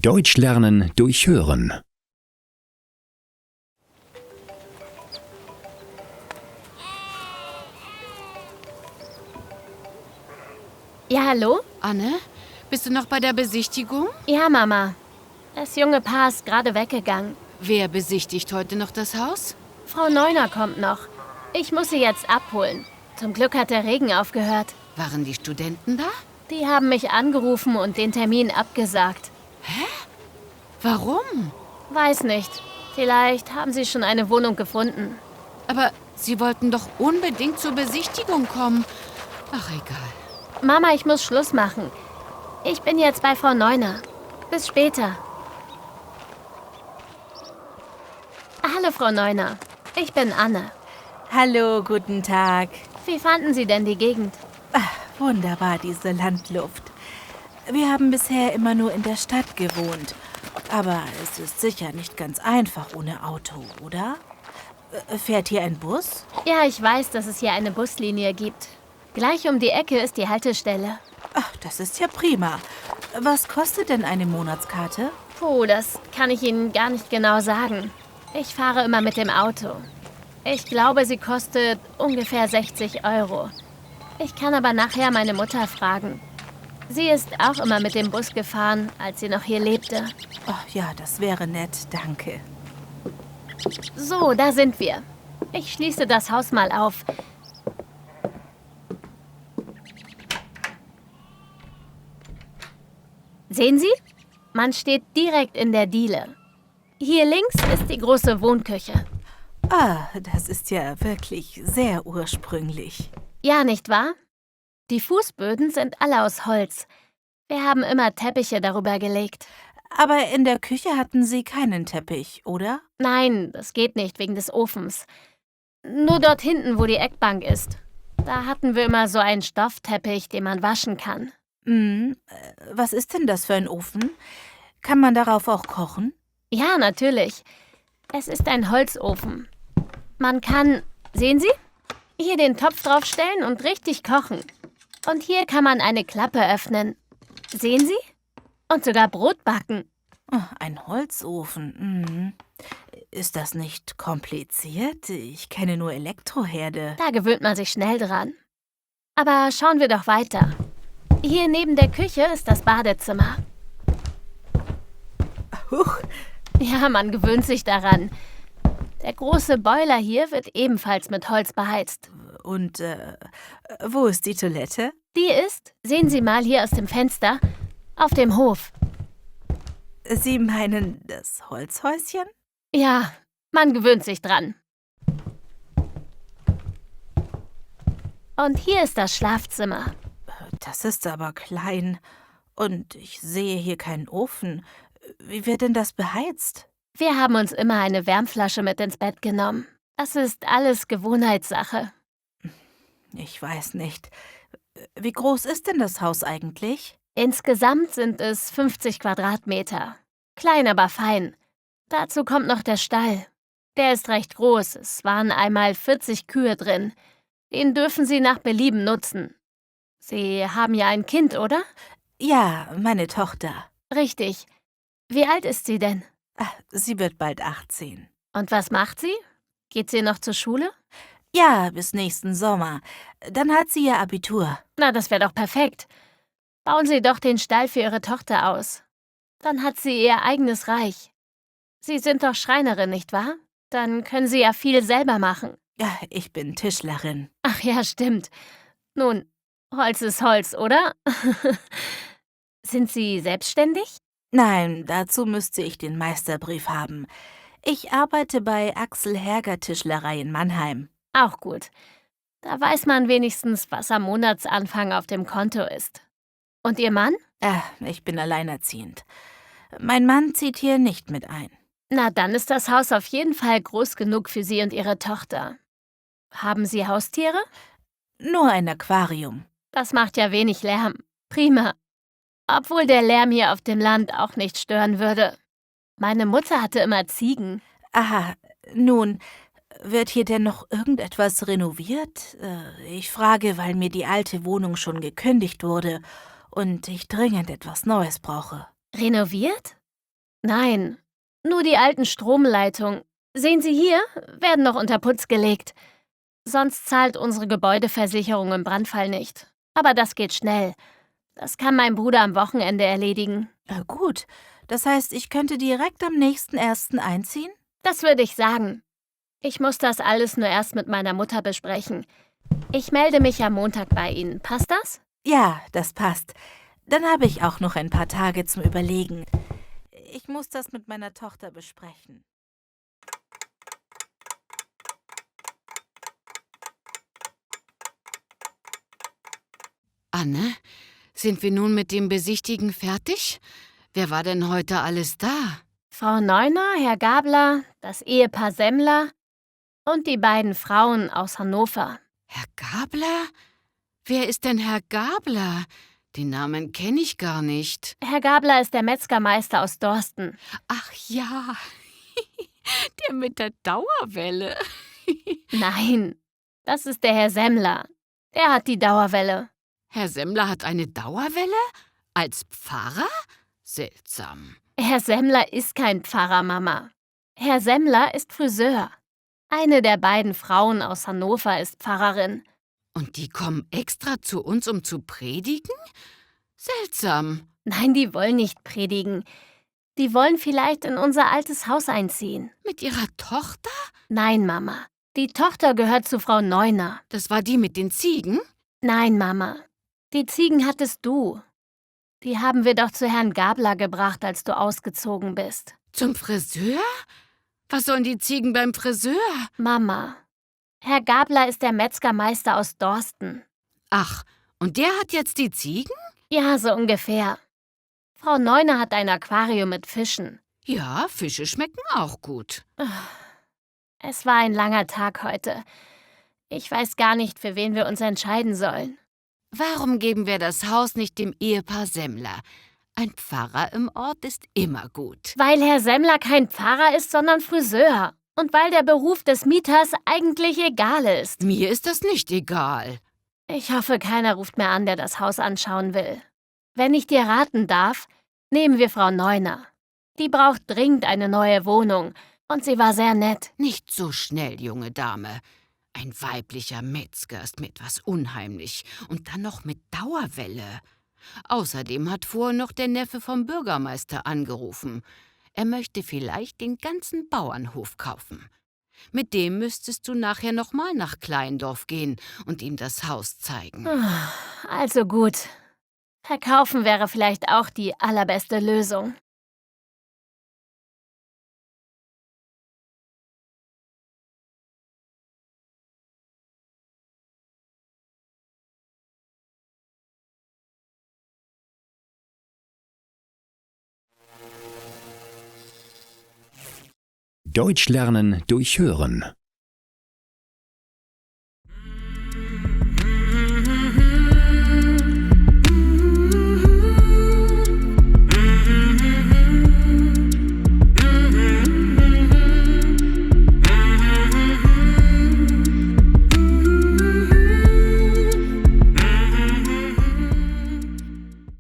Deutsch lernen durch Hören. Ja, hallo? Anne, bist du noch bei der Besichtigung? Ja, Mama. Das junge Paar ist gerade weggegangen. Wer besichtigt heute noch das Haus? Frau Neuner kommt noch. Ich muss sie jetzt abholen. Zum Glück hat der Regen aufgehört. Waren die Studenten da? Die haben mich angerufen und den Termin abgesagt. Warum? Weiß nicht. Vielleicht haben sie schon eine Wohnung gefunden. Aber sie wollten doch unbedingt zur Besichtigung kommen. Ach, egal. Mama, ich muss Schluss machen. Ich bin jetzt bei Frau Neuner. Bis später. Hallo, Frau Neuner. Ich bin Anne. Hallo, guten Tag. Wie fanden Sie denn die Gegend? Wunderbar, diese Landluft. Wir haben bisher immer nur in der Stadt gewohnt. Aber es ist sicher nicht ganz einfach ohne Auto, oder? Fährt hier ein Bus? Ja, ich weiß, dass es hier eine Buslinie gibt. Gleich um die Ecke ist die Haltestelle. Ach, das ist ja prima. Was kostet denn eine Monatskarte? Puh, das kann ich Ihnen gar nicht genau sagen. Ich fahre immer mit dem Auto. Ich glaube, sie kostet ungefähr 60 €. Ich kann aber nachher meine Mutter fragen. Sie ist auch immer mit dem Bus gefahren, als sie noch hier lebte. Ach ja, das wäre nett, danke. So, da sind wir. Ich schließe das Haus mal auf. Sehen Sie? Man steht direkt in der Diele. Hier links ist die große Wohnküche. Ah, das ist ja wirklich sehr ursprünglich. Ja, nicht wahr? Die Fußböden sind alle aus Holz. Wir haben immer Teppiche darüber gelegt. Aber in der Küche hatten Sie keinen Teppich, oder? Nein, das geht nicht wegen des Ofens. Nur dort hinten, wo die Eckbank ist. Da hatten wir immer so einen Stoffteppich, den man waschen kann. Was ist denn das für ein Ofen? Kann man darauf auch kochen? Ja, natürlich. Es ist ein Holzofen. Man kann, sehen Sie, hier den Topf draufstellen und richtig kochen. Und hier kann man eine Klappe öffnen. Sehen Sie? Und sogar Brot backen. Oh, ein Holzofen. Ist das nicht kompliziert? Ich kenne nur Elektroherde. Da gewöhnt man sich schnell dran. Aber schauen wir doch weiter. Hier neben der Küche ist das Badezimmer. Huch. Ja, man gewöhnt sich daran. Der große Boiler hier wird ebenfalls mit Holz beheizt. Und wo ist die Toilette? Die ist, sehen Sie mal hier aus dem Fenster, auf dem Hof. Sie meinen das Holzhäuschen? Ja, man gewöhnt sich dran. Und hier ist das Schlafzimmer. Das ist aber klein. Und ich sehe hier keinen Ofen. Wie wird denn das beheizt? Wir haben uns immer eine Wärmflasche mit ins Bett genommen. Das ist alles Gewohnheitssache. Ich weiß nicht. Wie groß ist denn das Haus eigentlich? Insgesamt sind es 50 Quadratmeter. Klein, aber fein. Dazu kommt noch der Stall. Der ist recht groß. Es waren einmal 40 Kühe drin. Den dürfen Sie nach Belieben nutzen. Sie haben ja ein Kind, oder? Ja, meine Tochter. Richtig. Wie alt ist sie denn? Sie wird bald 18. Und was macht sie? Geht sie noch zur Schule? Ja, bis nächsten Sommer. Dann hat sie ihr Abitur. Na, das wäre doch perfekt. Bauen Sie doch den Stall für Ihre Tochter aus. Dann hat sie ihr eigenes Reich. Sie sind doch Schreinerin, nicht wahr? Dann können Sie ja viel selber machen. Ja, ich bin Tischlerin. Ach ja, stimmt. Nun, Holz ist Holz, oder? Sind Sie selbstständig? Nein, dazu müsste ich den Meisterbrief haben. Ich arbeite bei Axel Herger Tischlerei in Mannheim. Auch gut. Da weiß man wenigstens, was am Monatsanfang auf dem Konto ist. Und Ihr Mann? Ich bin alleinerziehend. Mein Mann zieht hier nicht mit ein. Na, dann ist das Haus auf jeden Fall groß genug für Sie und Ihre Tochter. Haben Sie Haustiere? Nur ein Aquarium. Das macht ja wenig Lärm. Prima. Obwohl der Lärm hier auf dem Land auch nicht stören würde. Meine Mutter hatte immer Ziegen. Aha, nun, wird hier denn noch irgendetwas renoviert? Ich frage, weil mir die alte Wohnung schon gekündigt wurde und ich dringend etwas Neues brauche. Renoviert? Nein, nur die alten Stromleitungen. Sehen Sie hier, werden noch unter Putz gelegt. Sonst zahlt unsere Gebäudeversicherung im Brandfall nicht. Aber das geht schnell. Das kann mein Bruder am Wochenende erledigen. Gut, das heißt, ich könnte direkt am nächsten 1. einziehen? Das würde ich sagen. Ich muss das alles nur erst mit meiner Mutter besprechen. Ich melde mich am Montag bei Ihnen. Passt das? Ja, das passt. Dann habe ich auch noch ein paar Tage zum Überlegen. Ich muss das mit meiner Tochter besprechen. Anne, sind wir nun mit dem Besichtigen fertig? Wer war denn heute alles da? Frau Neuner, Herr Gabler, das Ehepaar Semmler und die beiden Frauen aus Hannover. Herr Gabler? Wer ist denn Herr Gabler? Den Namen kenne ich gar nicht. Herr Gabler ist der Metzgermeister aus Dorsten. Ach ja, der mit der Dauerwelle. Nein, das ist der Herr Semmler. Der hat die Dauerwelle. Herr Semmler hat eine Dauerwelle? Als Pfarrer? Seltsam. Herr Semmler ist kein Pfarrer, Mama. Herr Semmler ist Friseur. Eine der beiden Frauen aus Hannover ist Pfarrerin. Und die kommen extra zu uns, um zu predigen? Seltsam. Nein, die wollen nicht predigen. Die wollen vielleicht in unser altes Haus einziehen. Mit ihrer Tochter? Nein, Mama. Die Tochter gehört zu Frau Neuner. Das war die mit den Ziegen? Nein, Mama. Die Ziegen hattest du. Die haben wir doch zu Herrn Gabler gebracht, als du ausgezogen bist. Zum Friseur? Was sollen die Ziegen beim Friseur? Mama, Herr Gabler ist der Metzgermeister aus Dorsten. Ach, und der hat jetzt die Ziegen? Ja, so ungefähr. Frau Neuner hat ein Aquarium mit Fischen. Ja, Fische schmecken auch gut. Es war ein langer Tag heute. Ich weiß gar nicht, für wen wir uns entscheiden sollen. Warum geben wir das Haus nicht dem Ehepaar Semmler? Ein Pfarrer im Ort ist immer gut. Weil Herr Semmler kein Pfarrer ist, sondern Friseur. Und weil der Beruf des Mieters eigentlich egal ist. Mir ist das nicht egal. Ich hoffe, keiner ruft mehr an, der das Haus anschauen will. Wenn ich dir raten darf, nehmen wir Frau Neuner. Die braucht dringend eine neue Wohnung. Und sie war sehr nett. Nicht so schnell, junge Dame. Ein weiblicher Metzger ist mir etwas unheimlich. Und dann noch mit Dauerwelle. Außerdem hat vorhin noch der Neffe vom Bürgermeister angerufen. Er möchte vielleicht den ganzen Bauernhof kaufen. Mit dem müsstest du nachher noch mal nach Kleindorf gehen und ihm das Haus zeigen. Also gut. Verkaufen wäre vielleicht auch die allerbeste Lösung. Deutsch lernen durch Hören.